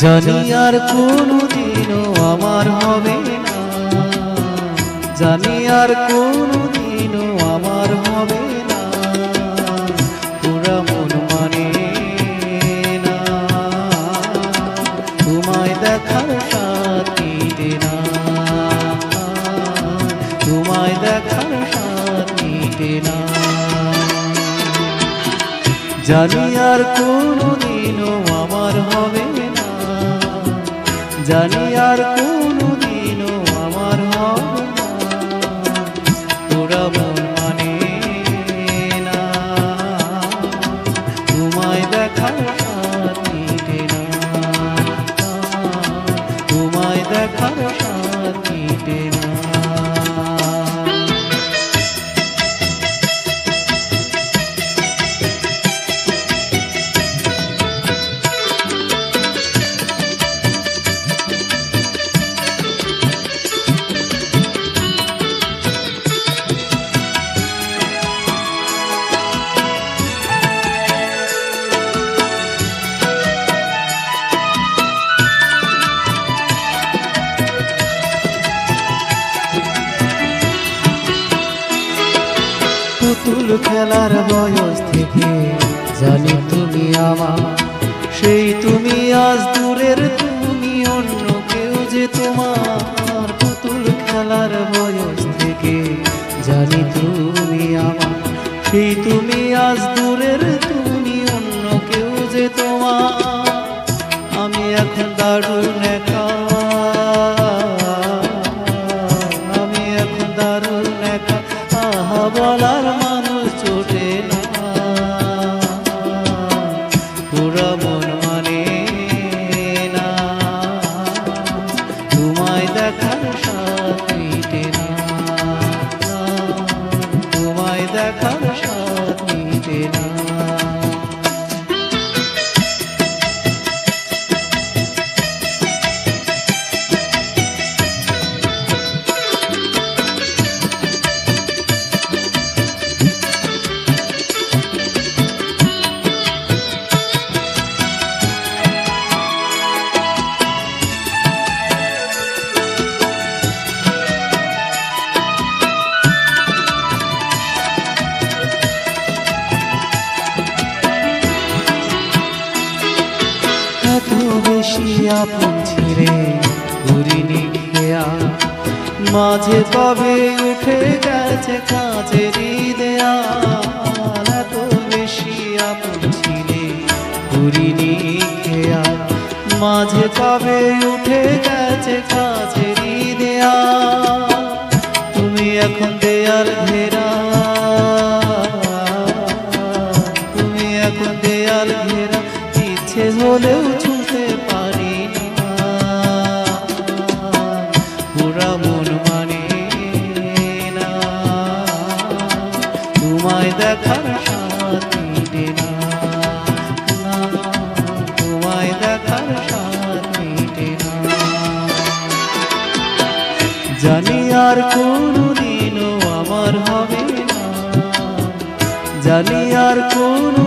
জানি আর কোনোদিনও আমার হবে না, জানি আর কোনোদিনও আমার হবে না, পুরা মন মানে না, তোমায় দেখার স্বাদ মিটে না, তোমায় দেখার স্বাদ মিটে না। জানি আর কোনোদিনও আমার হবে না, জানি আর কোনোদিনও আমার হবে না, তোরা মন মানে না, তোমায় দেখার স্বাদ মিটে না, তোমায় দেখার স্বাদ মিটে না। পুতুল খেলার বয়স থেকে জানি তুমি আমার, সেই তুমি আজ দূরের তুমি অন্য কেউ যে তোমার। পুতুল খেলার বয়স থেকে জানি তুমি আমার, সেই তুমি আজ দূরের তুমি অন্য কেউ যে তোমার। আমি এখন দারুণ একা, আমি এখন দারুণ একা, আহা বলার মানুষ জোটে না, পুরা মন মানে না, তোমায় দেখার স্বাদ মিটে না, তোমায় দেখার স্বাদ মিটে না। এত বেশি আপন ছিঁড়ে ঘুরিনি খেয়া, মাঝে কবে উঠে গেছে কাঁচেরই দেয়াল। এত বেশি আপন ছিঁড়ে ঘুরিনি খেয়া, মাঝে কবে উঠে গেছে কাঁচেরই দেয়াল। তুমি এখন দেয়াল ঘেরা, তুমি এখন দেয়াল ঘেরা, ইচ্ছে হলেও ছুঁতে পারি না, পুরা মন মানে না, তোমায় দেখার স্বাদ মিটে না, তোমায় দেখার স্বাদ মিটে না। জানি আর কোনোদিনও আমার হবে না, জানি আর কোনো